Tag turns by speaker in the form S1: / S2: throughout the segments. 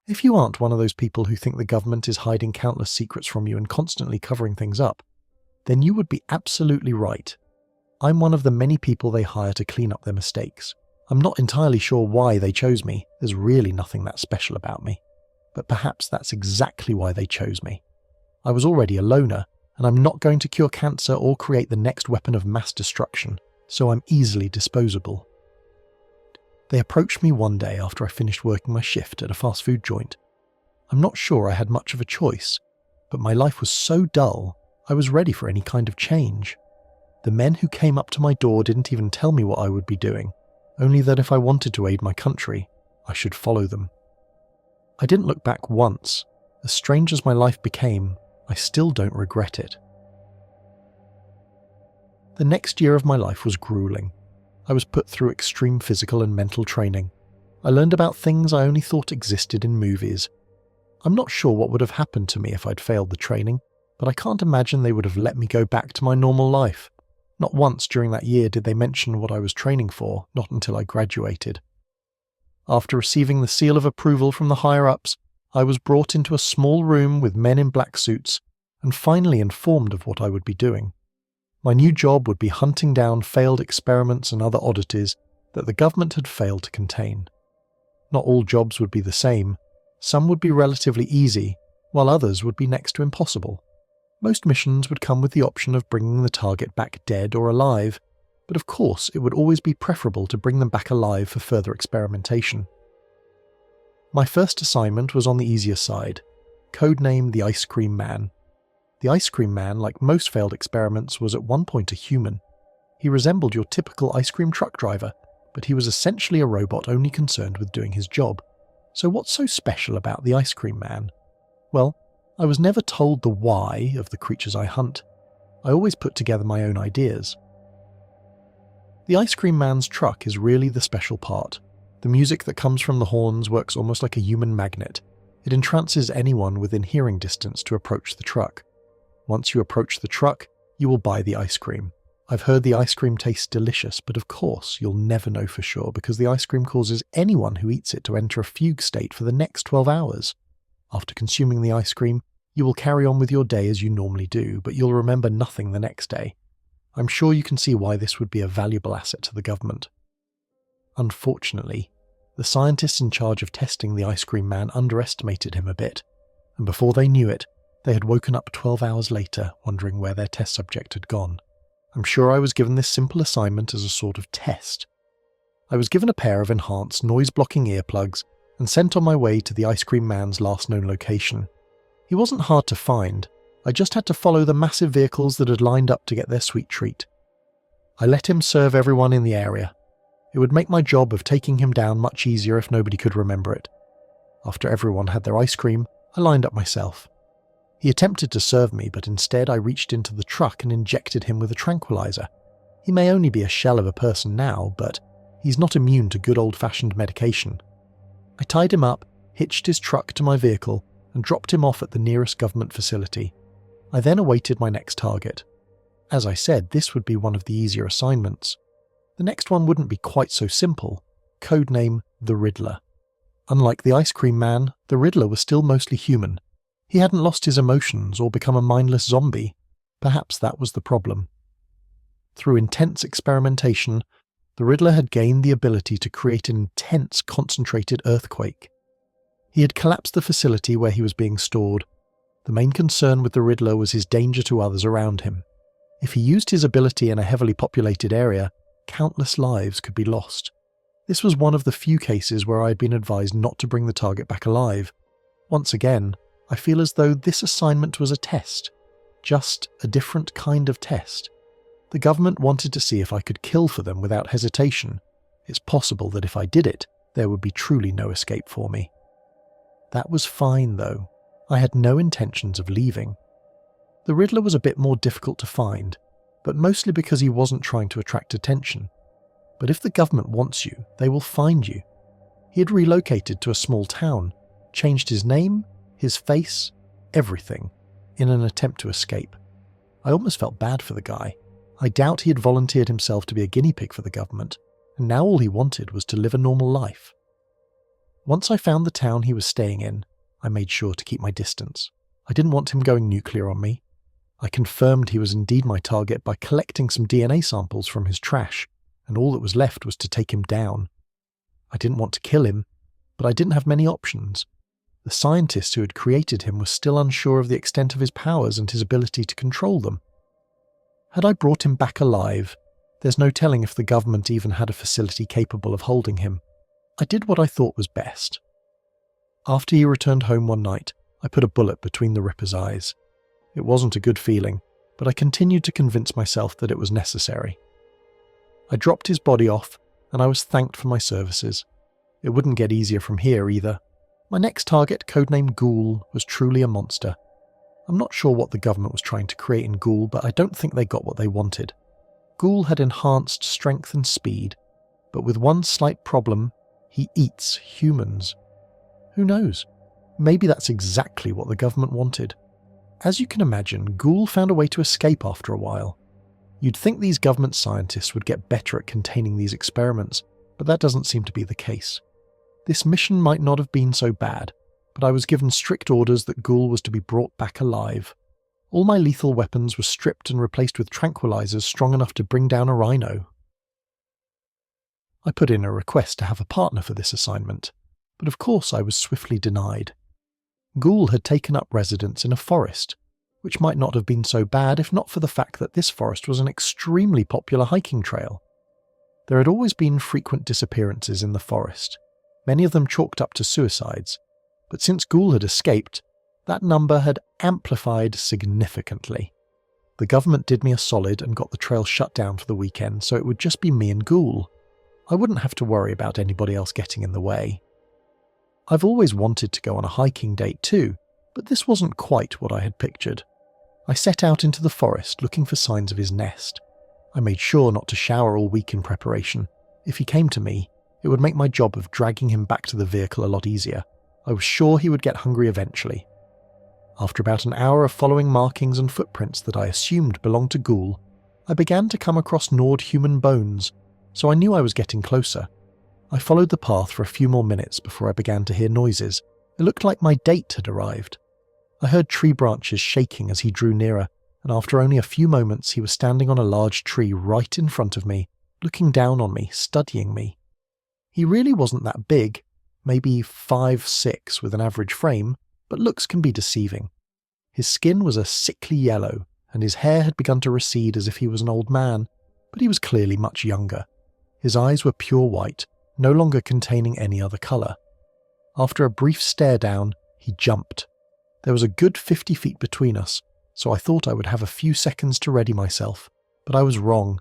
S1: If you aren't one of those people who think the government is hiding countless secrets from you and constantly covering things up, then you would be absolutely right. I'm one of the many people they hire to clean up their mistakes. I'm not entirely sure why they chose me. There's really nothing that special about me. But perhaps that's exactly why they chose me. I was already a loner, and I'm not going to cure cancer or create the next weapon of mass destruction, so I'm easily disposable. They approached me one day after I finished working my shift at a fast food joint. I'm not sure I had much of a choice, but my life was so dull, I was ready for any kind of change. The men who came up to my door didn't even tell me what I would be doing, only that if I wanted to aid my country, I should follow them. I didn't look back once. As strange as my life became, I still don't regret it. The next year of my life was grueling. I was put through extreme physical and mental training. I learned about things I only thought existed in movies. I'm not sure what would have happened to me if I'd failed the training, but I can't imagine they would have let me go back to my normal life. Not once during that year did they mention what I was training for, not until I graduated. After receiving the seal of approval from the higher-ups, I was brought into a small room with men in black suits and finally informed of what I would be doing. My new job would be hunting down failed experiments and other oddities that the government had failed to contain. Not all jobs would be the same. Some would be relatively easy, while others would be next to impossible. Most missions would come with the option of bringing the target back dead or alive, but of course it would always be preferable to bring them back alive for further experimentation. My first assignment was on the easier side, codenamed the Ice Cream Man. The Ice Cream Man, like most failed experiments, was at one point a human. He resembled your typical ice cream truck driver, but he was essentially a robot only concerned with doing his job. So what's so special about the Ice Cream Man? Well, I was never told the why of the creatures I hunt. I always put together my own ideas. The Ice Cream Man's truck is really the special part. The music that comes from the horns works almost like a human magnet. It entrances anyone within hearing distance to approach the truck. Once you approach the truck, you will buy the ice cream. I've heard the ice cream tastes delicious, but of course you'll never know for sure because the ice cream causes anyone who eats it to enter a fugue state for the next 12 hours. After consuming the ice cream, you will carry on with your day as you normally do, but you'll remember nothing the next day. I'm sure you can see why this would be a valuable asset to the government. Unfortunately, the scientists in charge of testing the Ice Cream Man underestimated him a bit, and before they knew it, they had woken up 12 hours later wondering where their test subject had gone. I'm sure I was given this simple assignment as a sort of test. I was given a pair of enhanced noise-blocking earplugs and sent on my way to the Ice Cream Man's last known location. He wasn't hard to find. I just had to follow the massive vehicles that had lined up to get their sweet treat. I let him serve everyone in the area. It would make my job of taking him down much easier if nobody could remember it. After everyone had their ice cream, I lined up myself. He attempted to serve me, but instead I reached into the truck and injected him with a tranquilizer. He may only be a shell of a person now, but he's not immune to good old-fashioned medication. I tied him up, hitched his truck to my vehicle, and dropped him off at the nearest government facility. I then awaited my next target. As I said, this would be one of the easier assignments. The next one wouldn't be quite so simple. Codename the Riddler. Unlike the Ice Cream Man, the Riddler was still mostly human. He hadn't lost his emotions or become a mindless zombie. Perhaps that was the problem. Through intense experimentation, the Riddler had gained the ability to create an intense, concentrated earthquake. He had collapsed the facility where he was being stored. The main concern with the Riddler was his danger to others around him. If he used his ability in a heavily populated area, countless lives could be lost. This was one of the few cases where I had been advised not to bring the target back alive. Once again, I feel as though this assignment was a test. Just a different kind of test. The government wanted to see if I could kill for them without hesitation. It's possible that if I did it, there would be truly no escape for me. That was fine, though. I had no intentions of leaving. The Riddler was a bit more difficult to find, but mostly because he wasn't trying to attract attention. But if the government wants you, they will find you. He had relocated to a small town, changed his name, his face, everything, in an attempt to escape. I almost felt bad for the guy. I doubt he had volunteered himself to be a guinea pig for the government, and now all he wanted was to live a normal life. Once I found the town he was staying in, I made sure to keep my distance. I didn't want him going nuclear on me. I confirmed he was indeed my target by collecting some DNA samples from his trash, and all that was left was to take him down. I didn't want to kill him, but I didn't have many options. The scientist who had created him was still unsure of the extent of his powers and his ability to control them. Had I brought him back alive, there's no telling if the government even had a facility capable of holding him. I did what I thought was best. After he returned home one night, I put a bullet between the Ripper's eyes. It wasn't a good feeling, but I continued to convince myself that it was necessary. I dropped his body off, and I was thanked for my services. It wouldn't get easier from here either. My next target, codenamed Ghoul, was truly a monster. I'm not sure what the government was trying to create in Ghoul, but I don't think they got what they wanted. Ghoul had enhanced strength and speed, but with one slight problem: he eats humans. Who knows? Maybe that's exactly what the government wanted. As you can imagine, Ghoul found a way to escape after a while. You'd think these government scientists would get better at containing these experiments, but that doesn't seem to be the case. This mission might not have been so bad, but I was given strict orders that Ghoul was to be brought back alive. All my lethal weapons were stripped and replaced with tranquilizers strong enough to bring down a rhino. I put in a request to have a partner for this assignment, but of course I was swiftly denied. Ghoul had taken up residence in a forest, which might not have been so bad if not for the fact that this forest was an extremely popular hiking trail. There had always been frequent disappearances in the forest, many of them chalked up to suicides, but since Ghoul had escaped, that number had amplified significantly. The government did me a solid and got the trail shut down for the weekend, so it would just be me and Ghoul. I wouldn't have to worry about anybody else getting in the way. I've always wanted to go on a hiking date too, but this wasn't quite what I had pictured. I set out into the forest looking for signs of his nest. I made sure not to shower all week in preparation. If he came to me, it would make my job of dragging him back to the vehicle a lot easier. I was sure he would get hungry eventually. After about an hour of following markings and footprints that I assumed belonged to Ghoul, I began to come across gnawed human bones, so I knew I was getting closer. I followed the path for a few more minutes before I began to hear noises. It looked like my date had arrived. I heard tree branches shaking as he drew nearer, and after only a few moments he was standing on a large tree right in front of me, looking down on me, studying me. He really wasn't that big, maybe 5'6" with an average frame, but looks can be deceiving. His skin was a sickly yellow, and his hair had begun to recede as if he was an old man, but he was clearly much younger. His eyes were pure white, no longer containing any other colour. After a brief stare down, he jumped. There was a good 50 feet between us, so I thought I would have a few seconds to ready myself, but I was wrong.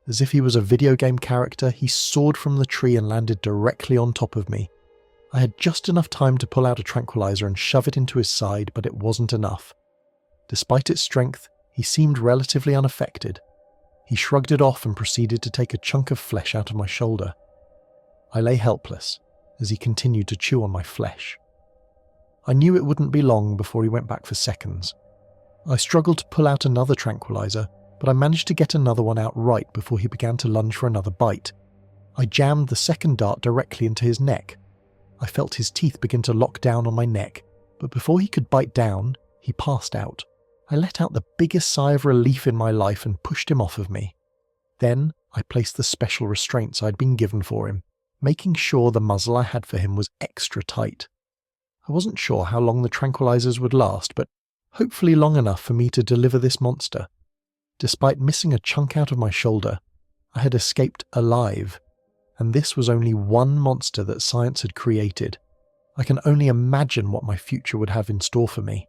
S1: As if he was a video game character, he soared from the tree and landed directly on top of me. I had just enough time to pull out a tranquilizer and shove it into his side, but it wasn't enough. Despite its strength, he seemed relatively unaffected. He shrugged it off and proceeded to take a chunk of flesh out of my shoulder. I lay helpless as he continued to chew on my flesh. I knew it wouldn't be long before he went back for seconds. I struggled to pull out another tranquilizer, but I managed to get another one out right before he began to lunge for another bite. I jammed the second dart directly into his neck. I felt his teeth begin to lock down on my neck, but before he could bite down, he passed out. I let out the biggest sigh of relief in my life and pushed him off of me. Then I placed the special restraints I'd been given for him, making sure the muzzle I had for him was extra tight. I wasn't sure how long the tranquilizers would last, but hopefully long enough for me to deliver this monster. Despite missing a chunk out of my shoulder, I had escaped alive, and this was only one monster that science had created. I can only imagine what my future would have in store for me.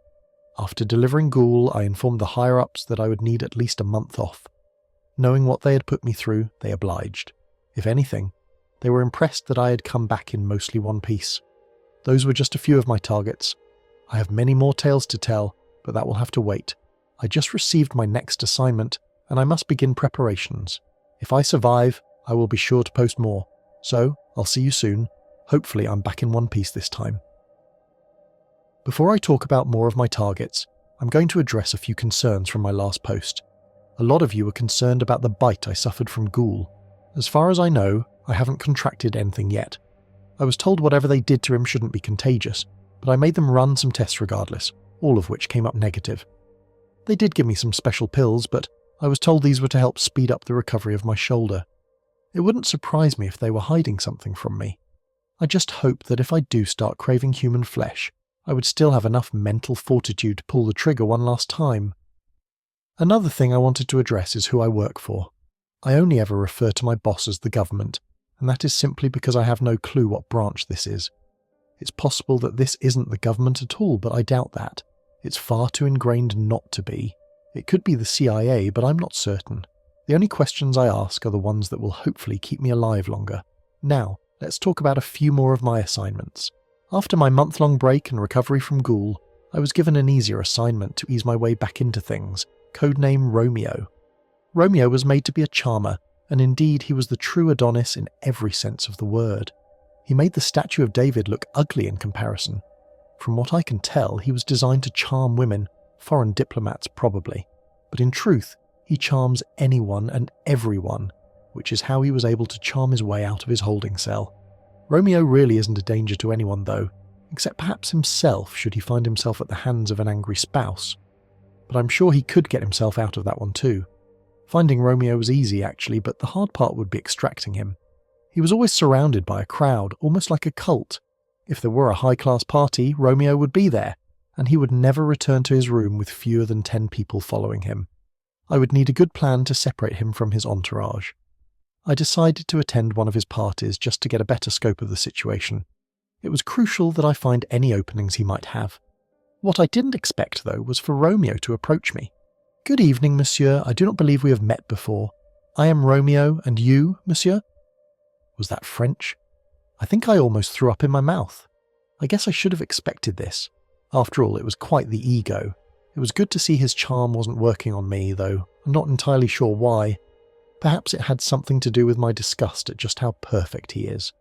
S1: After delivering Ghoul, I informed the higher-ups that I would need at least a month off. Knowing what they had put me through, they obliged. If anything, they were impressed that I had come back in mostly one piece. Those were just a few of my targets. I have many more tales to tell, but that will have to wait. I just received my next assignment, and I must begin preparations. If I survive, I will be sure to post more. So, I'll see you soon. Hopefully I'm back in one piece this time. Before I talk about more of my targets, I'm going to address a few concerns from my last post. A lot of you were concerned about the bite I suffered from Ghoul. As far as I know, I haven't contracted anything yet. I was told whatever they did to him shouldn't be contagious, but I made them run some tests regardless, all of which came up negative. They did give me some special pills, but I was told these were to help speed up the recovery of my shoulder. It wouldn't surprise me if they were hiding something from me. I just hope that if I do start craving human flesh, I would still have enough mental fortitude to pull the trigger one last time. Another thing I wanted to address is who I work for. I only ever refer to my boss as the government, and that is simply because I have no clue what branch this is. It's possible that this isn't the government at all, but I doubt that. It's far too ingrained not to be. It could be the CIA, but I'm not certain. The only questions I ask are the ones that will hopefully keep me alive longer. Now, let's talk about a few more of my assignments. After my month-long break and recovery from ghoul, I was given an easier assignment to ease my way back into things, codename Romeo. Romeo was made to be a charmer, and indeed he was the true Adonis in every sense of the word. He made the statue of David look ugly in comparison. From what I can tell, he was designed to charm women, foreign diplomats probably, but in truth, he charms anyone and everyone, which is how he was able to charm his way out of his holding cell. Romeo really isn't a danger to anyone though, except perhaps himself should he find himself at the hands of an angry spouse. But I'm sure he could get himself out of that one too. Finding Romeo was easy actually, but the hard part would be extracting him. He was always surrounded by a crowd, almost like a cult. If there were a high-class party, Romeo would be there, and he would never return to his room with fewer than 10 people following him. I would need a good plan to separate him from his entourage. I decided to attend one of his parties just to get a better scope of the situation. It was crucial that I find any openings he might have. What I didn't expect, though, was for Romeo to approach me. "Good evening, monsieur. I do not believe we have met before. I am Romeo, and you, monsieur?" Was that French? I think I almost threw up in my mouth. I guess I should have expected this. After all, it was quite the ego. It was good to see his charm wasn't working on me, though I'm not entirely sure why. Perhaps it had something to do with my disgust at just how perfect he is.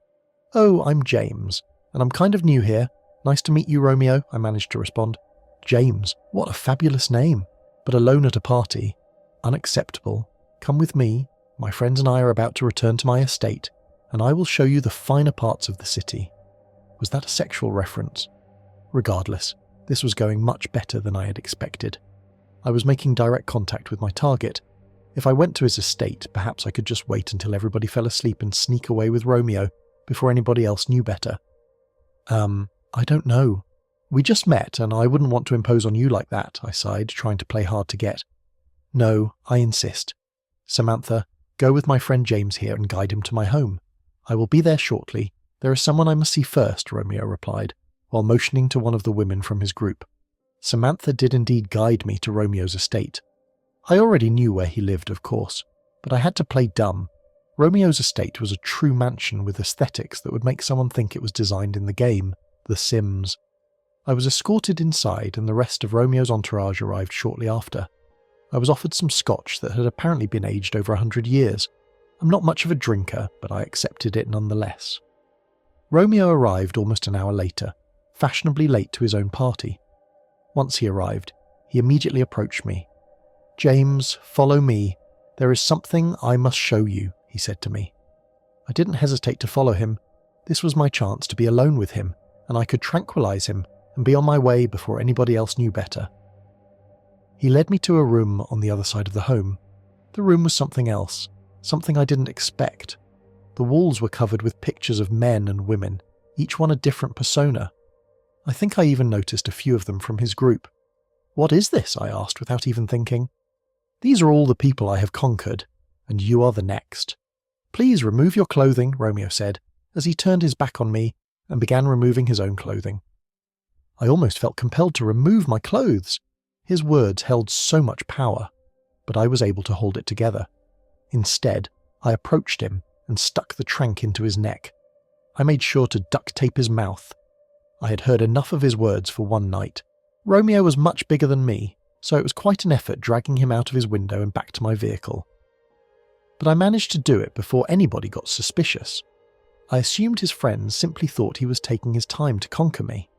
S1: "Oh, I'm James, and I'm kind of new here. Nice to meet you, Romeo," I managed to respond. James, what a fabulous name. But alone at a party. Unacceptable. Come with me. My friends and I are about to return to my estate, and I will show you the finer parts of the city. Was that a sexual reference? Regardless, this was going much better than I had expected. I was making direct contact with my target. If I went to his estate, perhaps I could just wait until everybody fell asleep and sneak away with Romeo before anybody else knew better. I don't know. We just met, and I wouldn't want to impose on you like that, I sighed, trying to play hard to get. No, I insist. Samantha, go with my friend James here and guide him to my home. I will be there shortly. There is someone I must see first, Romeo replied, while motioning to one of the women from his group. Samantha did indeed guide me to Romeo's estate. I already knew where he lived, of course, but I had to play dumb. Romeo's estate was a true mansion with aesthetics that would make someone think it was designed in the game, The Sims. I was escorted inside, and the rest of Romeo's entourage arrived shortly after. I was offered some scotch that had apparently been aged over 100 years. I'm not much of a drinker, but I accepted it nonetheless. Romeo arrived almost an hour later, fashionably late to his own party. Once he arrived, he immediately approached me. "James, follow me. There is something I must show you," he said to me. I didn't hesitate to follow him. This was my chance to be alone with him, and I could tranquilize him and be on my way before anybody else knew better. He led me to a room on the other side of the home. The room was something else, something I didn't expect. The walls were covered with pictures of men and women, each one a different persona. I think I even noticed a few of them from his group. "What is this?" I asked without even thinking. "These are all the people I have conquered, and you are the next. Please remove your clothing," Romeo said, as he turned his back on me and began removing his own clothing. I almost felt compelled to remove my clothes. His words held so much power, but I was able to hold it together. Instead, I approached him and stuck the trank into his neck. I made sure to duct tape his mouth. I had heard enough of his words for one night. Romeo was much bigger than me, so it was quite an effort dragging him out of his window and back to my vehicle. But I managed to do it before anybody got suspicious. I assumed his friends simply thought he was taking his time to conquer me.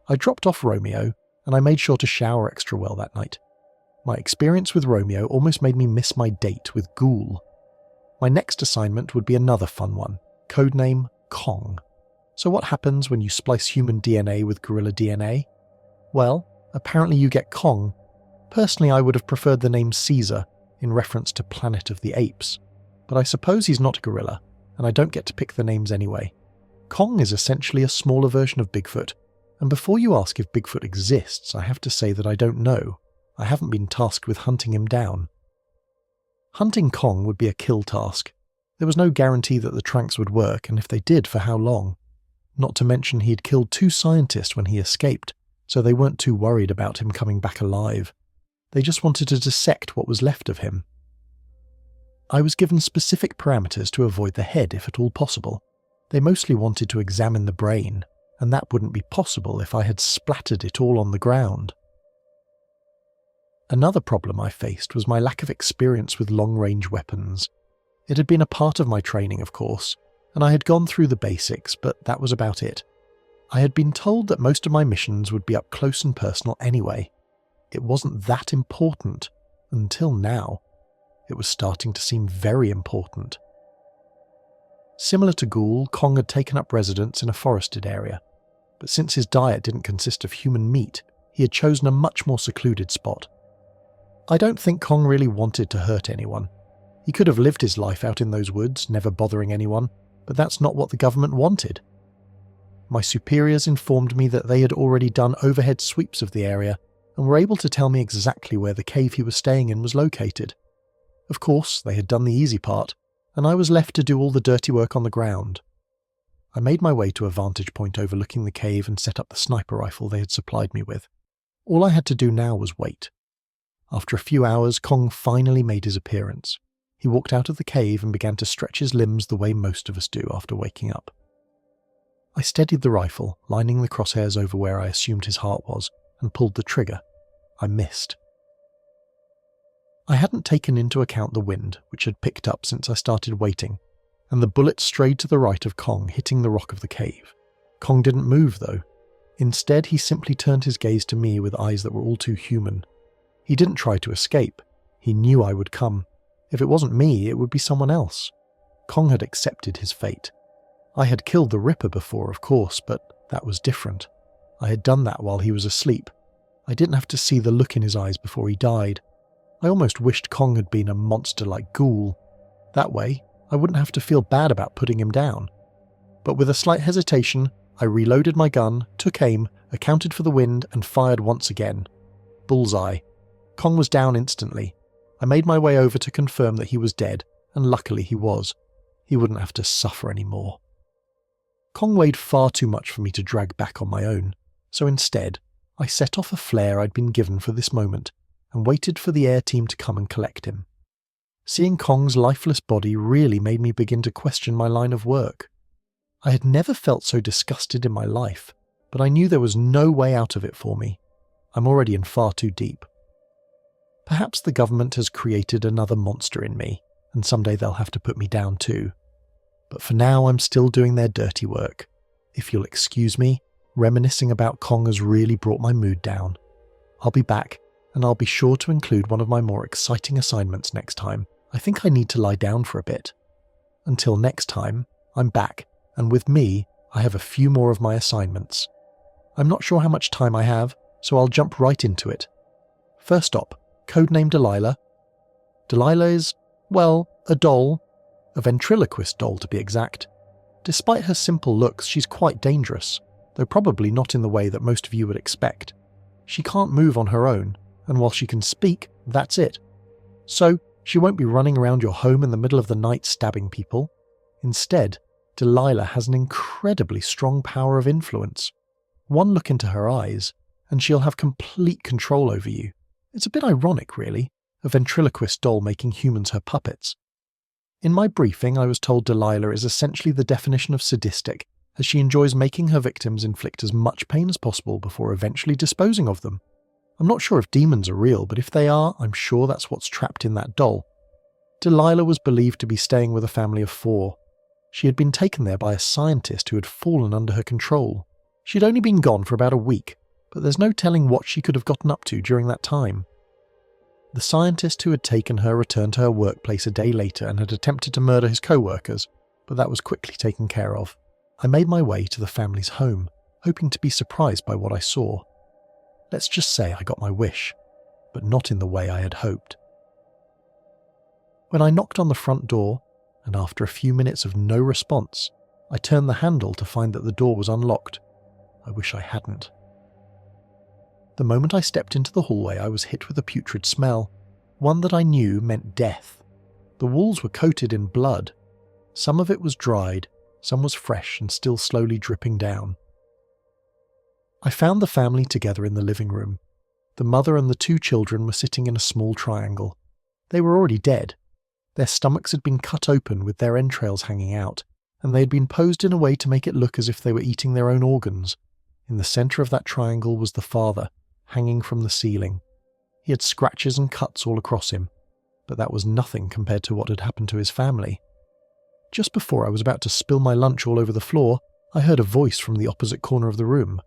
S1: I dropped off Romeo, and I made sure to shower extra well that night. My experience with Romeo almost made me miss my date with Ghoul. My next assignment would be another fun one, codename Kong. So what happens when you splice human DNA with gorilla DNA? Well, apparently you get Kong. Personally, I would have preferred the name Caesar, in reference to Planet of the Apes. But I suppose he's not a gorilla, and I don't get to pick the names anyway. Kong is essentially a smaller version of Bigfoot, and before you ask if Bigfoot exists, I have to say that I don't know. I haven't been tasked with hunting him down. Hunting Kong would be a kill task. There was no guarantee that the tranks would work, and if they did, for how long? Not to mention he had killed 2 scientists when he escaped, so they weren't too worried about him coming back alive. They just wanted to dissect what was left of him. I was given specific parameters to avoid the head if at all possible. They mostly wanted to examine the brain, and that wouldn't be possible if I had splattered it all on the ground. Another problem I faced was my lack of experience with long-range weapons. It had been a part of my training, of course, and I had gone through the basics, but that was about it. I had been told that most of my missions would be up close and personal anyway. It wasn't that important, until now. It was starting to seem very important. Similar to Ghoul, Kong had taken up residence in a forested area, but since his diet didn't consist of human meat, he had chosen a much more secluded spot. I don't think Kong really wanted to hurt anyone. He could have lived his life out in those woods, never bothering anyone, but that's not what the government wanted. My superiors informed me that they had already done overhead sweeps of the area and were able to tell me exactly where the cave he was staying in was located. Of course, they had done the easy part, and I was left to do all the dirty work on the ground. I made my way to a vantage point overlooking the cave and set up the sniper rifle they had supplied me with. All I had to do now was wait. After a few hours, Kong finally made his appearance. He walked out of the cave and began to stretch his limbs the way most of us do after waking up. I steadied the rifle, lining the crosshairs over where I assumed his heart was, and pulled the trigger. I missed. I hadn't taken into account the wind, which had picked up since I started waiting, and the bullet strayed to the right of Kong, hitting the rock of the cave. Kong didn't move, though. Instead, he simply turned his gaze to me with eyes that were all too human. He didn't try to escape. He knew I would come. If it wasn't me, it would be someone else. Kong had accepted his fate. I had killed the Ripper before, of course, but that was different. I had done that while he was asleep. I didn't have to see the look in his eyes before he died. I almost wished Kong had been a monster like Ghoul. That way, I wouldn't have to feel bad about putting him down. But with a slight hesitation, I reloaded my gun, took aim, accounted for the wind, and fired once again. Bullseye. Kong was down instantly. I made my way over to confirm that he was dead, and luckily he was. He wouldn't have to suffer anymore. Kong weighed far too much for me to drag back on my own, so instead, I set off a flare I'd been given for this moment, and waited for the air team to come and collect him. Seeing Kong's lifeless body really made me begin to question my line of work. I had never felt so disgusted in my life, but I knew there was no way out of it for me. I'm already in far too deep. Perhaps the government has created another monster in me, and someday they'll have to put me down too. But for now, I'm still doing their dirty work. If you'll excuse me, reminiscing about Kong has really brought my mood down. I'll be back, and I'll be sure to include one of my more exciting assignments next time. I think I need to lie down for a bit. Until next time, I'm back, and with me, I have a few more of my assignments. I'm not sure how much time I have, so I'll jump right into it. First stop, codename Delilah. Delilah is, well, a doll. A ventriloquist doll, to be exact. Despite her simple looks, she's quite dangerous, though probably not in the way that most of you would expect. She can't move on her own, and while she can speak, that's it. So, she won't be running around your home in the middle of the night stabbing people. Instead, Delilah has an incredibly strong power of influence. One look into her eyes, and she'll have complete control over you. It's a bit ironic, really, a ventriloquist doll making humans her puppets. In my briefing, I was told Delilah is essentially the definition of sadistic, as she enjoys making her victims inflict as much pain as possible before eventually disposing of them. I'm not sure if demons are real, but if they are, I'm sure that's what's trapped in that doll. Delilah was believed to be staying with a family of 4. She had been taken there by a scientist who had fallen under her control. She'd only been gone for about a week, but there's no telling what she could have gotten up to during that time. The scientist who had taken her returned to her workplace a day later and had attempted to murder his co-workers, but that was quickly taken care of. I made my way to the family's home, hoping to be surprised by what I saw. Let's just say I got my wish, but not in the way I had hoped. When I knocked on the front door, and after a few minutes of no response, I turned the handle to find that the door was unlocked. I wish I hadn't. The moment I stepped into the hallway, I was hit with a putrid smell, one that I knew meant death. The walls were coated in blood. Some of it was dried, some was fresh and still slowly dripping down. I found the family together in the living room. The mother and the 2 children were sitting in a small triangle. They were already dead. Their stomachs had been cut open with their entrails hanging out, and they had been posed in a way to make it look as if they were eating their own organs. In the centre of that triangle was the father, hanging from the ceiling. He had scratches and cuts all across him, but that was nothing compared to what had happened to his family. Just before I was about to spill my lunch all over the floor, I heard a voice from the opposite corner of the room.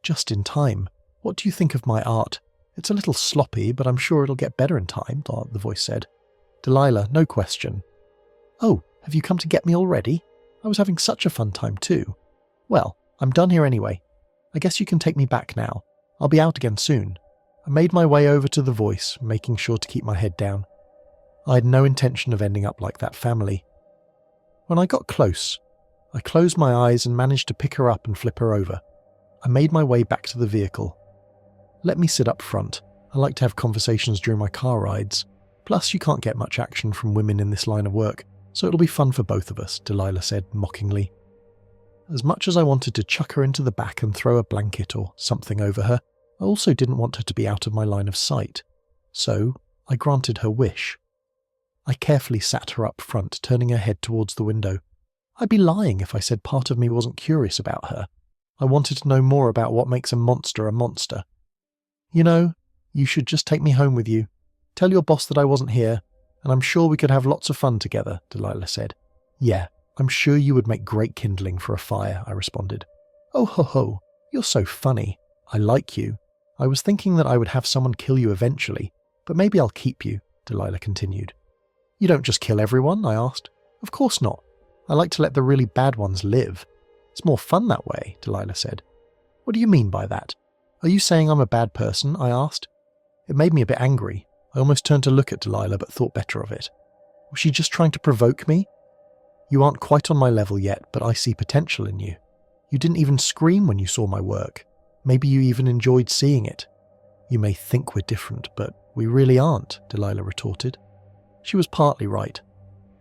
S1: Just in time. What do you think of my art? It's a little sloppy, but I'm sure it'll get better in time, the voice said. Delilah, no question. Oh, have you come to get me already? I was having such a fun time too. Well, I'm done here anyway. I guess you can take me back now. I'll be out again soon. I made my way over to the voice, making sure to keep my head down. I had no intention of ending up like that family. When I got close, I closed my eyes and managed to pick her up and flip her over. I made my way back to the vehicle. Let me sit up front. I like to have conversations during my car rides. Plus, you can't get much action from women in this line of work, so it'll be fun for both of us, Delilah said mockingly. As much as I wanted to chuck her into the back and throw a blanket or something over her, I also didn't want her to be out of my line of sight. So, I granted her wish. I carefully sat her up front, turning her head towards the window. I'd be lying if I said part of me wasn't curious about her. I wanted to know more about what makes a monster a monster. You know, you should just take me home with you. Tell your boss that I wasn't here, and I'm sure we could have lots of fun together, Delilah said. Yeah, I'm sure you would make great kindling for a fire, I responded. Oh ho ho, you're so funny. I like you. I was thinking that I would have someone kill you eventually, but maybe I'll keep you, Delilah continued. You don't just kill everyone, I asked. Of course not. I like to let the really bad ones live. It's more fun that way, Delilah said. What do you mean by that? Are you saying I'm a bad person? I asked. It made me a bit angry. I almost turned to look at Delilah but thought better of it. Was she just trying to provoke me? You aren't quite on my level yet, but I see potential in you. You didn't even scream when you saw my work. Maybe you even enjoyed seeing it. You may think we're different, but we really aren't, Delilah retorted. She was partly right.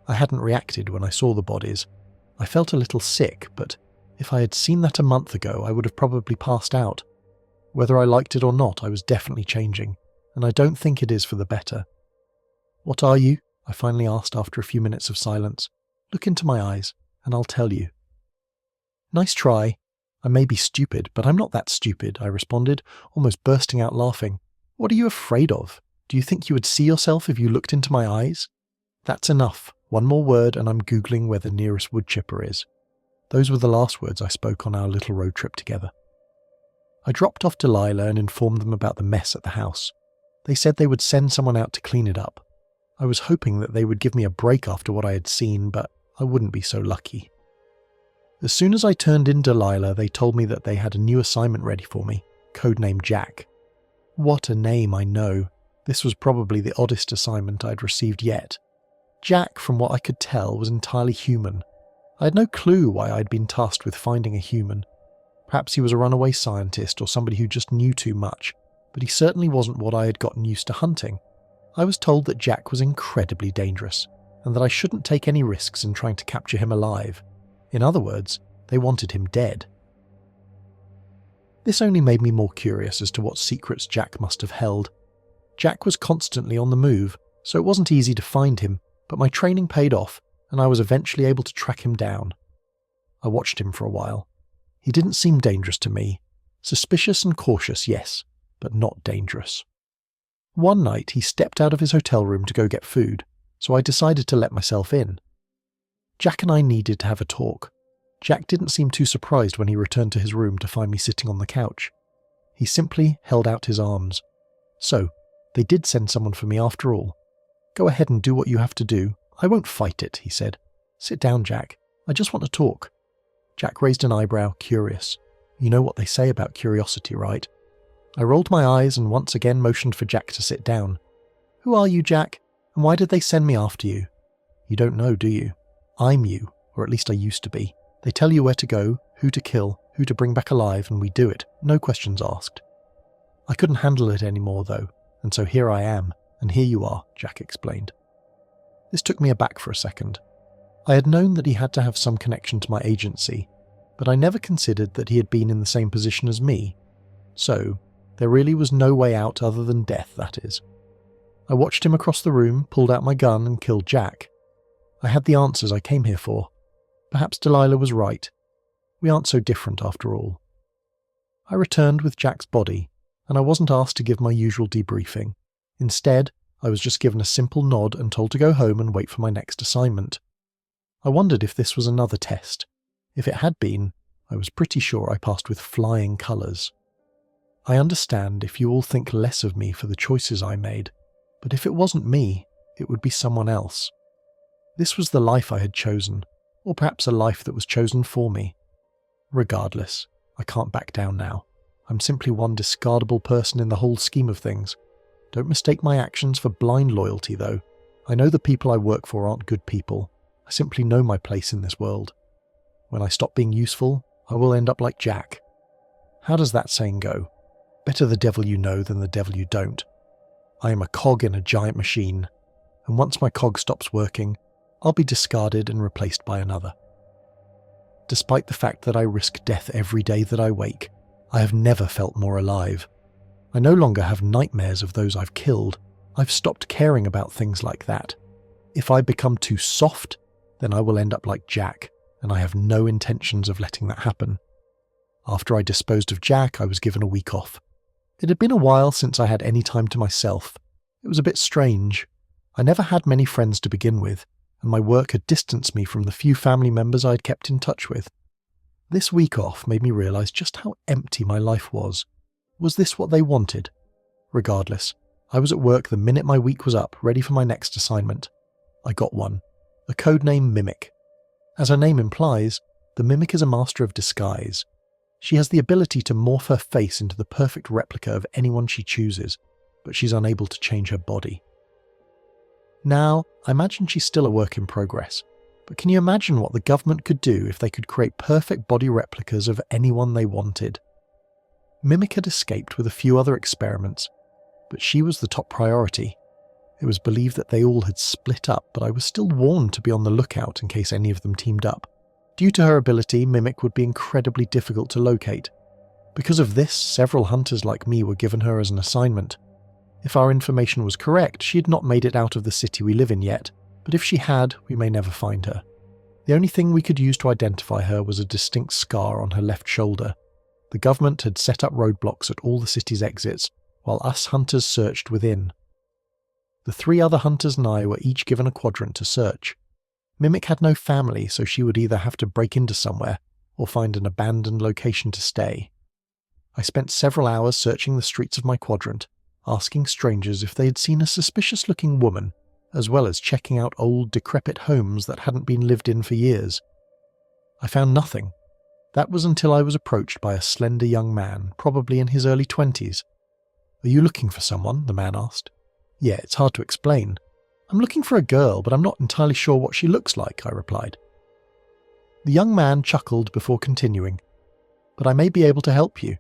S1: I hadn't reacted when I saw the bodies. I felt a little sick, but if I had seen that a month ago, I would have probably passed out. Whether I liked it or not, I was definitely changing, and I don't think it is for the better. What are you? I finally asked after a few minutes of silence. Look into my eyes, and I'll tell you. Nice try. I may be stupid, but I'm not that stupid, I responded, almost bursting out laughing. What are you afraid of? Do you think you would see yourself if you looked into my eyes? That's enough. One more word and I'm Googling where the nearest wood chipper is. Those were the last words I spoke on our little road trip together. I dropped off Delilah and informed them about the mess at the house. They said they would send someone out to clean it up. I was hoping that they would give me a break after what I had seen, but I wouldn't be so lucky. As soon as I turned in Delilah, they told me that they had a new assignment ready for me, codenamed Jack. What a name, I know. This was probably the oddest assignment I'd received yet. Jack, from what I could tell, was entirely human. I had no clue why I'd been tasked with finding a human. Perhaps he was a runaway scientist or somebody who just knew too much, but he certainly wasn't what I had gotten used to hunting. I was told that Jack was incredibly dangerous, and that I shouldn't take any risks in trying to capture him alive. In other words, they wanted him dead. This only made me more curious as to what secrets Jack must have held. Jack was constantly on the move, so it wasn't easy to find him, but my training paid off, and I was eventually able to track him down. I watched him for a while. He didn't seem dangerous to me. Suspicious and cautious, yes, but not dangerous. One night he stepped out of his hotel room to go get food, so I decided to let myself in. Jack and I needed to have a talk. Jack didn't seem too surprised when he returned to his room to find me sitting on the couch. He simply held out his arms. So, they did send someone for me after all. Go ahead and do what you have to do. I won't fight it, he said. Sit down, Jack. I just want to talk. Jack raised an eyebrow, curious. You know what they say about curiosity, right? I rolled my eyes and once again motioned for Jack to sit down. Who are you, Jack? And why did they send me after you? You don't know, do you? I'm you, or at least I used to be. They tell you where to go, who to kill, who to bring back alive, and we do it, no questions asked. I couldn't handle it anymore, though, and so here I am, and here you are, Jack explained. This took me aback for a second. I had known that he had to have some connection to my agency, but I never considered that he had been in the same position as me. So, there really was no way out other than death, that is. I watched him across the room, pulled out my gun, and killed Jack. I had the answers I came here for. Perhaps Delilah was right. We aren't so different after all. I returned with Jack's body, and I wasn't asked to give my usual debriefing. Instead, I was just given a simple nod and told to go home and wait for my next assignment. I wondered if this was another test. If it had been, I was pretty sure I passed with flying colours. I understand if you all think less of me for the choices I made, but if it wasn't me, it would be someone else. This was the life I had chosen, or perhaps a life that was chosen for me. Regardless, I can't back down now. I'm simply one discardable person in the whole scheme of things. Don't mistake my actions for blind loyalty, though. I know the people I work for aren't good people. I simply know my place in this world. When I stop being useful, I will end up like Jack. How does that saying go? Better the devil you know than the devil you don't. I am a cog in a giant machine, and once my cog stops working, I'll be discarded and replaced by another. Despite the fact that I risk death every day that I wake, I have never felt more alive. I no longer have nightmares of those I've killed. I've stopped caring about things like that. If I become too soft, then I will end up like Jack, and I have no intentions of letting that happen. After I disposed of Jack, I was given a week off. It had been a while since I had any time to myself. It was a bit strange. I never had many friends to begin with, and my work had distanced me from the few family members I had kept in touch with. This week off made me realise just how empty my life was. Was this what they wanted? Regardless, I was at work the minute my week was up, ready for my next assignment. I got one. A codename Mimic. As her name implies, the Mimic is a master of disguise. She has the ability to morph her face into the perfect replica of anyone she chooses, but she's unable to change her body. Now, I imagine she's still a work in progress, but can you imagine what the government could do if they could create perfect body replicas of anyone they wanted? Mimic had escaped with a few other experiments, but she was the top priority. It was believed that they all had split up, but I was still warned to be on the lookout in case any of them teamed up. Due to her ability, Mimic would be incredibly difficult to locate. Because of this, several hunters like me were given her as an assignment. If our information was correct, she had not made it out of the city we live in yet, but if she had, we may never find her. The only thing we could use to identify her was a distinct scar on her left shoulder. The government had set up roadblocks at all the city's exits, while us hunters searched within. The 3 other hunters and I were each given a quadrant to search. Mimic had no family, so she would either have to break into somewhere or find an abandoned location to stay. I spent several hours searching the streets of my quadrant, asking strangers if they had seen a suspicious-looking woman, as well as checking out old, decrepit homes that hadn't been lived in for years. I found nothing. That was until I was approached by a slender young man, probably in his early 20s. "Are you looking for someone?" the man asked. "Yeah, it's hard to explain. I'm looking for a girl, but I'm not entirely sure what she looks like," I replied. The young man chuckled before continuing. "But I may be able to help you.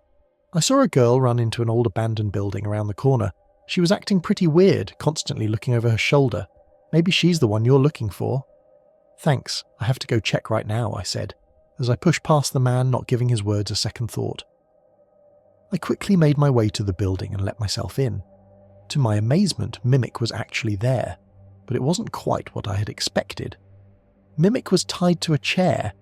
S1: I saw a girl run into an old abandoned building around the corner. She was acting pretty weird, constantly looking over her shoulder. Maybe she's the one you're looking for." "Thanks, I have to go check right now," I said, as I pushed past the man, not giving his words a second thought. I quickly made my way to the building and let myself in. To my amazement, Mimic was actually there, but it wasn't quite what I had expected. Mimic was tied to a chair.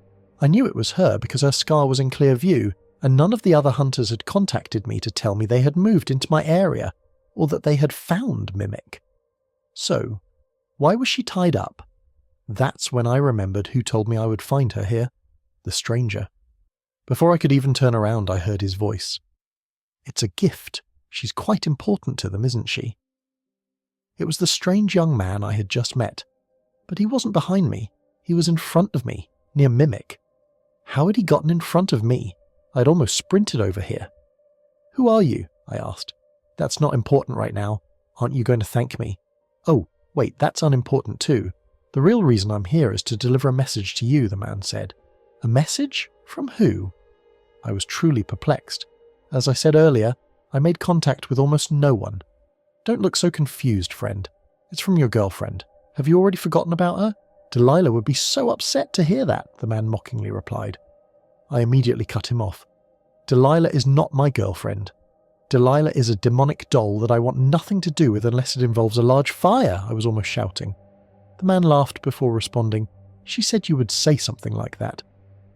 S1: I knew it was her because her scar was in clear view, and none of the other hunters had contacted me to tell me they had moved into my area, or that they had found Mimic. So, why was she tied up? That's when I remembered who told me I would find her here. The stranger. Before I could even turn around, I heard his voice. "It's a gift. She's quite important to them, isn't she?" It was the strange young man I had just met. But he wasn't behind me. He was in front of me, near Mimic. How had he gotten in front of me? I'd almost sprinted over here. "Who are you?" I asked. "That's not important right now. Aren't you going to thank me?" "Oh, wait, that's unimportant too. The real reason I'm here is to deliver a message to you," the man said. "A message? From who?" I was truly perplexed. As I said earlier, I made contact with almost no one. "Don't look so confused, friend. It's from your girlfriend. Have you already forgotten about her? Delilah would be so upset to hear that," the man mockingly replied. I immediately cut him off. "Delilah is not my girlfriend. Delilah is a demonic doll that I want nothing to do with unless it involves a large fire," I was almost shouting. The man laughed before responding, "She said you would say something like that.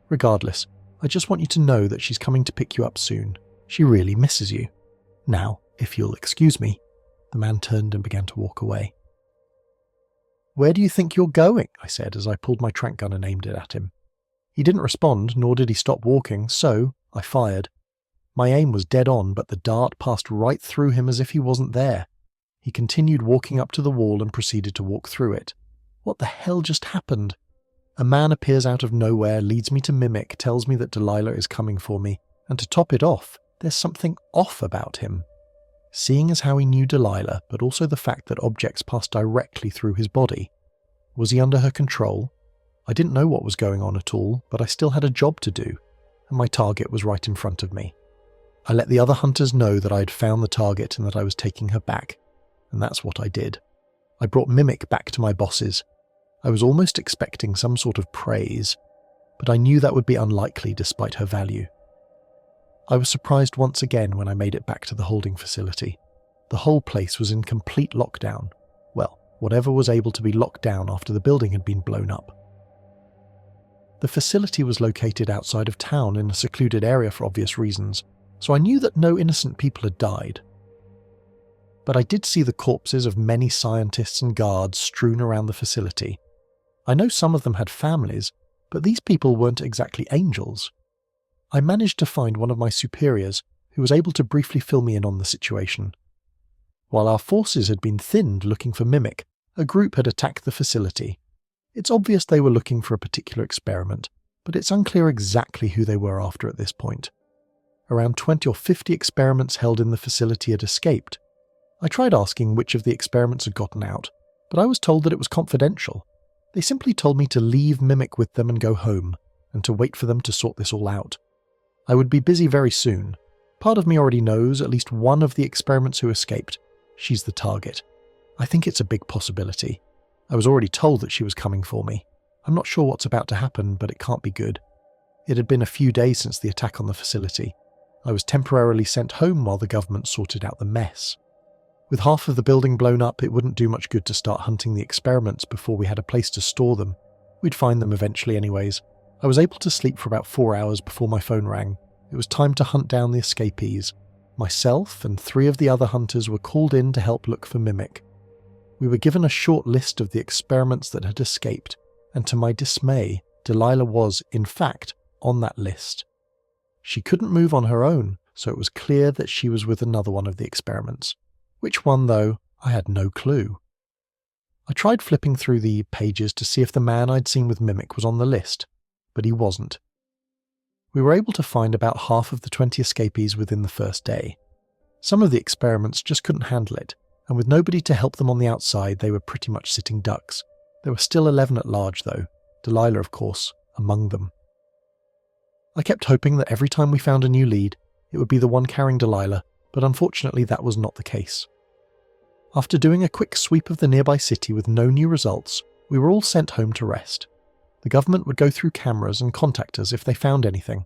S1: Regardless, I just want you to know that she's coming to pick you up soon. She really misses you. Now, if you'll excuse me." The man turned and began to walk away. "Where do you think you're going?" I said as I pulled my tranq gun and aimed it at him. He didn't respond, nor did he stop walking, so I fired. My aim was dead on, but the dart passed right through him as if he wasn't there. He continued walking up to the wall and proceeded to walk through it. What the hell just happened? A man appears out of nowhere, leads me to Mimic, tells me that Delilah is coming for me, and to top it off, there's something off about him. Seeing as how he knew Delilah, but also the fact that objects passed directly through his body. Was he under her control? I didn't know what was going on at all, but I still had a job to do, and my target was right in front of me. I let the other hunters know that I had found the target and that I was taking her back, and that's what I did. I brought Mimic back to my bosses. I was almost expecting some sort of praise, but I knew that would be unlikely despite her value. I was surprised once again when I made it back to the holding facility. The whole place was in complete lockdown. Well, whatever was able to be locked down after the building had been blown up. The facility was located outside of town in a secluded area for obvious reasons, so I knew that no innocent people had died. But I did see the corpses of many scientists and guards strewn around the facility. I know some of them had families, but these people weren't exactly angels. I managed to find one of my superiors who was able to briefly fill me in on the situation. While our forces had been thinned looking for Mimic, a group had attacked the facility. It's obvious they were looking for a particular experiment, but it's unclear exactly who they were after at this point. Around 20 or 50 experiments held in the facility had escaped. I tried asking which of the experiments had gotten out, but I was told that it was confidential. They simply told me to leave Mimic with them and go home, and to wait for them to sort this all out. I would be busy very soon. Part of me already knows at least one of the experiments who escaped. She's the target. I think it's a big possibility. I was already told that she was coming for me. I'm not sure what's about to happen, but it can't be good. It had been a few days since the attack on the facility. I was temporarily sent home while the government sorted out the mess. With half of the building blown up, it wouldn't do much good to start hunting the experiments before we had a place to store them. We'd find them eventually anyways. I was able to sleep for about 4 hours before my phone rang. It was time to hunt down the escapees. Myself and 3 of the other hunters were called in to help look for Mimic. We were given a short list of the experiments that had escaped, and to my dismay, Delilah was, in fact, on that list. She couldn't move on her own, so it was clear that she was with another one of the experiments. Which one, though, I had no clue. I tried flipping through the pages to see if the man I'd seen with Mimic was on the list, but he wasn't. We were able to find about half of the 20 escapees within the first day. Some of the experiments just couldn't handle it, and with nobody to help them on the outside, they were pretty much sitting ducks. There were still 11 at large, though, Delilah, of course, among them. I kept hoping that every time we found a new lead, it would be the one carrying Delilah, but unfortunately that was not the case. After doing a quick sweep of the nearby city with no new results, we were all sent home to rest. The government would go through cameras and contact us if they found anything.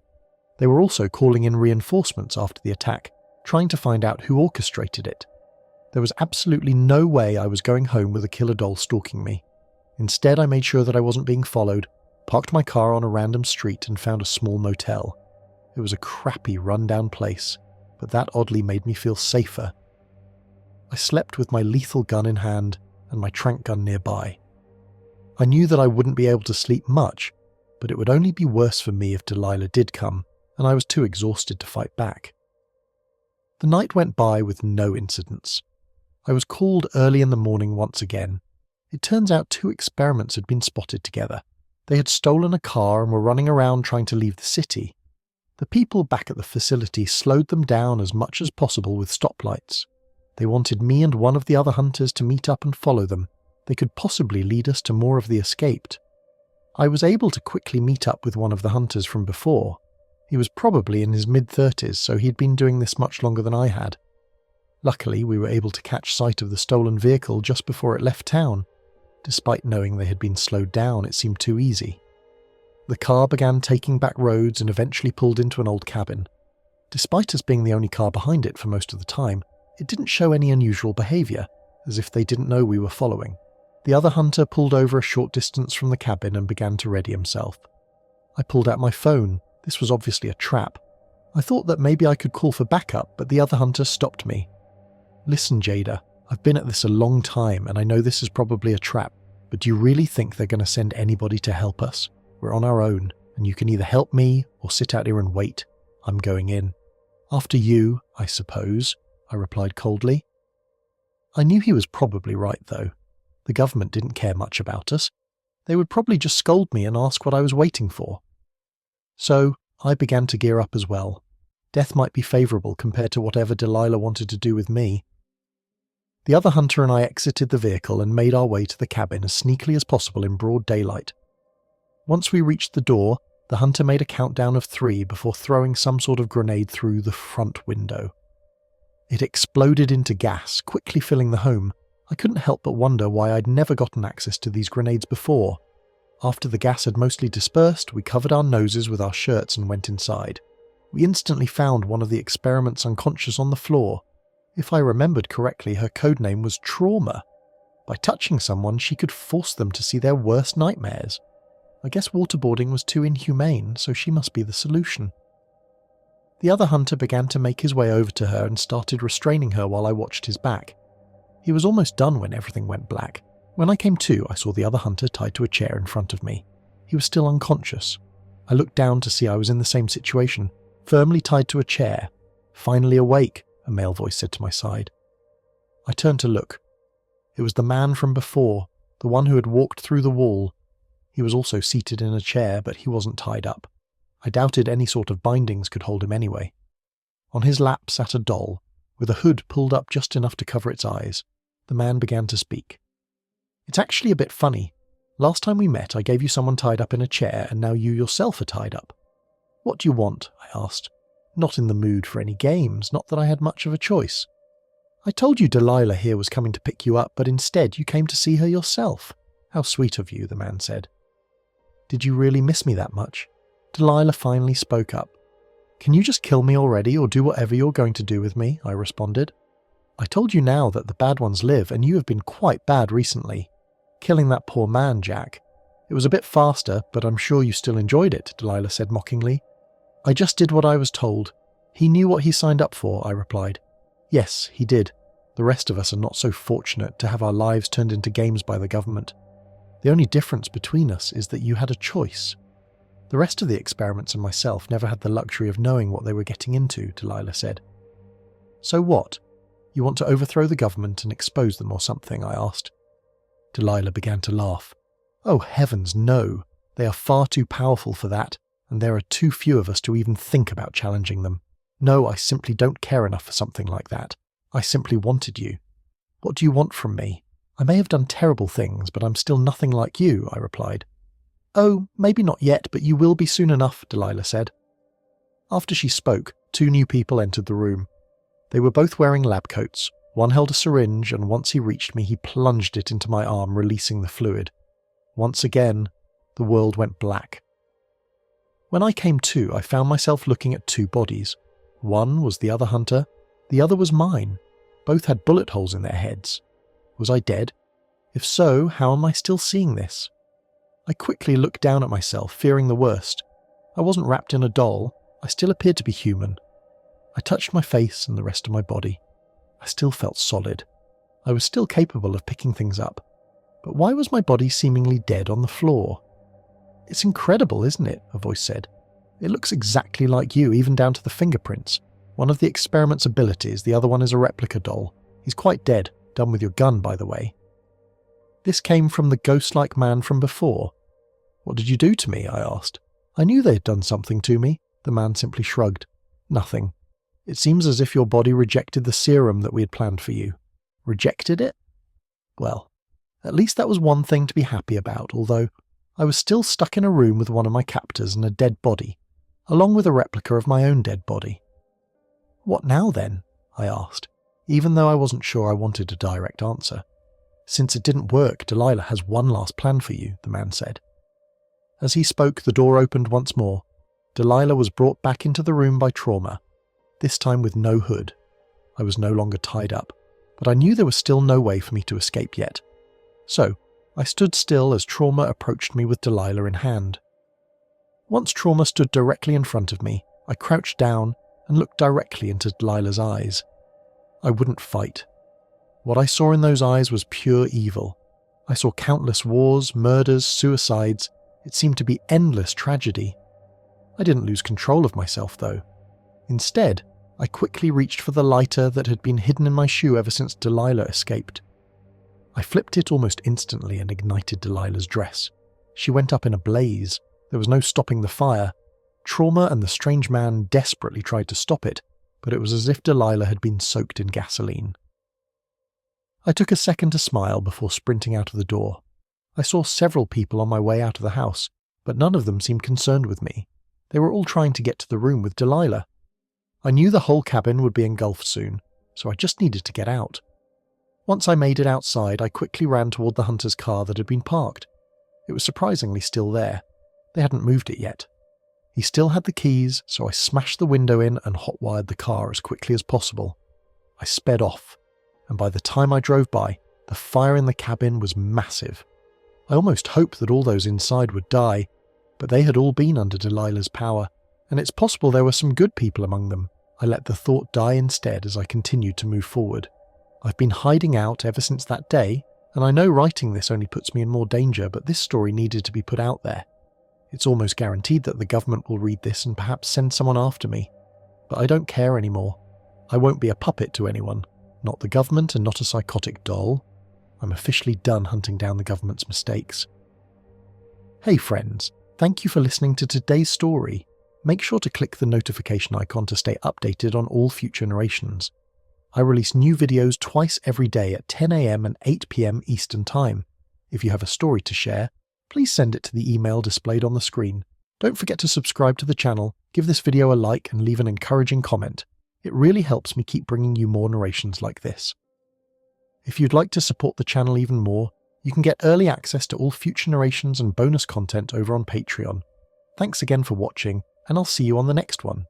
S1: They were also calling in reinforcements after the attack, trying to find out who orchestrated it. There was absolutely no way I was going home with a killer doll stalking me. Instead, I made sure that I wasn't being followed, parked my car on a random street and found a small motel. It was a crappy, run-down place, but that oddly made me feel safer. I slept with my lethal gun in hand and my tranq gun nearby. I knew that I wouldn't be able to sleep much, but it would only be worse for me if Delilah did come, and I was too exhausted to fight back. The night went by with no incidents. I was called early in the morning once again. It turns out 2 experiments had been spotted together. They had stolen a car and were running around trying to leave the city. The people back at the facility slowed them down as much as possible with stoplights. They wanted me and one of the other hunters to meet up and follow them. They could possibly lead us to more of the escaped. I was able to quickly meet up with one of the hunters from before. He was probably in his mid-30s, so he'd been doing this much longer than I had. Luckily, we were able to catch sight of the stolen vehicle just before it left town. Despite knowing they had been slowed down, it seemed too easy. The car began taking back roads and eventually pulled into an old cabin. Despite us being the only car behind it for most of the time, it didn't show any unusual behaviour, as if they didn't know we were following. The other hunter pulled over a short distance from the cabin and began to ready himself. I pulled out my phone. This was obviously a trap. I thought that maybe I could call for backup, but the other hunter stopped me. "Listen, Jada, I've been at this a long time and I know this is probably a trap, but do you really think they're going to send anybody to help us? We're on our own, and you can either help me or sit out here and wait. I'm going in." "After you, I suppose," I replied coldly. I knew he was probably right, though. The government didn't care much about us. They would probably just scold me and ask what I was waiting for. So I began to gear up as well. Death might be favourable compared to whatever Delilah wanted to do with me. The other hunter and I exited the vehicle and made our way to the cabin as sneakily as possible in broad daylight. Once we reached the door, the hunter made a countdown of 3 before throwing some sort of grenade through the front window. It exploded into gas, quickly filling the home. I couldn't help but wonder why I'd never gotten access to these grenades before. After the gas had mostly dispersed, we covered our noses with our shirts and went inside. We instantly found one of the experiments unconscious on the floor. If I remembered correctly, her codename was Trauma. By touching someone, she could force them to see their worst nightmares. I guess waterboarding was too inhumane, so she must be the solution. The other hunter began to make his way over to her and started restraining her while I watched his back. He was almost done when everything went black. When I came to, I saw the other hunter tied to a chair in front of me. He was still unconscious. I looked down to see I was in the same situation, firmly tied to a chair. "Finally awake," a male voice said to my side. I turned to look. It was the man from before, the one who had walked through the wall. He was also seated in a chair, but he wasn't tied up. I doubted any sort of bindings could hold him anyway. On his lap sat a doll, with a hood pulled up just enough to cover its eyes. The man began to speak. "It's actually a bit funny. Last time we met, I gave you someone tied up in a chair, and now you yourself are tied up. What do you want?" I asked. Not in the mood for any games, not that I had much of a choice. "I told you Delilah here was coming to pick you up, but instead you came to see her yourself. How sweet of you," the man said. "Did you really miss me that much?" Delilah finally spoke up. "Can you just kill me already or do whatever you're going to do with me?" I responded. "I told you now that the bad ones live, and you have been quite bad recently. Killing that poor man, Jack. It was a bit faster, but I'm sure you still enjoyed it," Delilah said mockingly. "I just did what I was told. He knew what he signed up for," I replied. "Yes, he did. The rest of us are not so fortunate to have our lives turned into games by the government. The only difference between us is that you had a choice. The rest of the experiments and myself never had the luxury of knowing what they were getting into," Delilah said. "So what? You want to overthrow the government and expose them or something?" I asked. Delilah began to laugh. "Oh heavens, no. They are far too powerful for that, and there are too few of us to even think about challenging them. No, I simply don't care enough for something like that. I simply wanted you. What do you want from me? I may have done terrible things, but I'm still nothing like you," I replied. "Oh, maybe not yet, but you will be soon enough," Delilah said. After she spoke, 2 new people entered the room. They were both wearing lab coats. One held a syringe, and once he reached me, he plunged it into my arm, releasing the fluid. Once again, the world went black. When I came to, I found myself looking at 2 bodies. One was the other hunter, the other was mine. Both had bullet holes in their heads. Was I dead? If so, how am I still seeing this? I quickly looked down at myself, fearing the worst. I wasn't wrapped in a doll. I still appeared to be human. I touched my face and the rest of my body. I still felt solid. I was still capable of picking things up. But why was my body seemingly dead on the floor? "It's incredible, isn't it?" a voice said. "It looks exactly like you, even down to the fingerprints. One of the experiment's abilities, the other one is a replica doll. He's quite dead, done with your gun, by the way." This came from the ghost-like man from before. What did you do to me? I asked. I knew they had done something to me. The man simply shrugged. Nothing. It seems as if your body rejected the serum that we had planned for you. Rejected it? Well, at least that was one thing to be happy about, although I was still stuck in a room with one of my captors and a dead body, along with a replica of my own dead body. What now then? I asked, even though I wasn't sure I wanted a direct answer. Since it didn't work, Delilah has one last plan for you, the man said. As he spoke, the door opened once more. Delilah was brought back into the room by Trauma, this time with no hood. I was no longer tied up, but I knew there was still no way for me to escape yet. So, I stood still as Trauma approached me with Delilah in hand. Once Trauma stood directly in front of me, I crouched down and looked directly into Delilah's eyes. I wouldn't fight. What I saw in those eyes was pure evil. I saw countless wars, murders, suicides. It seemed to be endless tragedy. I didn't lose control of myself, though. Instead, I quickly reached for the lighter that had been hidden in my shoe ever since Delilah escaped. I flipped it almost instantly and ignited Delilah's dress. She went up in a blaze. There was no stopping the fire. Trauma and the strange man desperately tried to stop it, but it was as if Delilah had been soaked in gasoline. I took a second to smile before sprinting out of the door. I saw several people on my way out of the house, but none of them seemed concerned with me. They were all trying to get to the room with Delilah. I knew the whole cabin would be engulfed soon, so I just needed to get out. Once I made it outside, I quickly ran toward the hunter's car that had been parked. It was surprisingly still there. They hadn't moved it yet. He still had the keys, so I smashed the window in and hot-wired the car as quickly as possible. I sped off, and by the time I drove by, the fire in the cabin was massive. I almost hoped that all those inside would die, but they had all been under Delilah's power, and it's possible there were some good people among them. I let the thought die instead as I continued to move forward. I've been hiding out ever since that day, and I know writing this only puts me in more danger, but this story needed to be put out there. It's almost guaranteed that the government will read this and perhaps send someone after me. But I don't care anymore. I won't be a puppet to anyone. Not the government and not a psychotic doll. I'm officially done hunting down the government's mistakes. Hey friends, thank you for listening to today's story. Make sure to click the notification icon to stay updated on all future narrations. I release new videos twice every day at 10 AM and 8 PM Eastern Time. If you have a story to share, please send it to the email displayed on the screen. Don't forget to subscribe to the channel, give this video a like and leave an encouraging comment. It really helps me keep bringing you more narrations like this. If you'd like to support the channel even more, you can get early access to all future narrations and bonus content over on Patreon. Thanks again for watching, and I'll see you on the next one.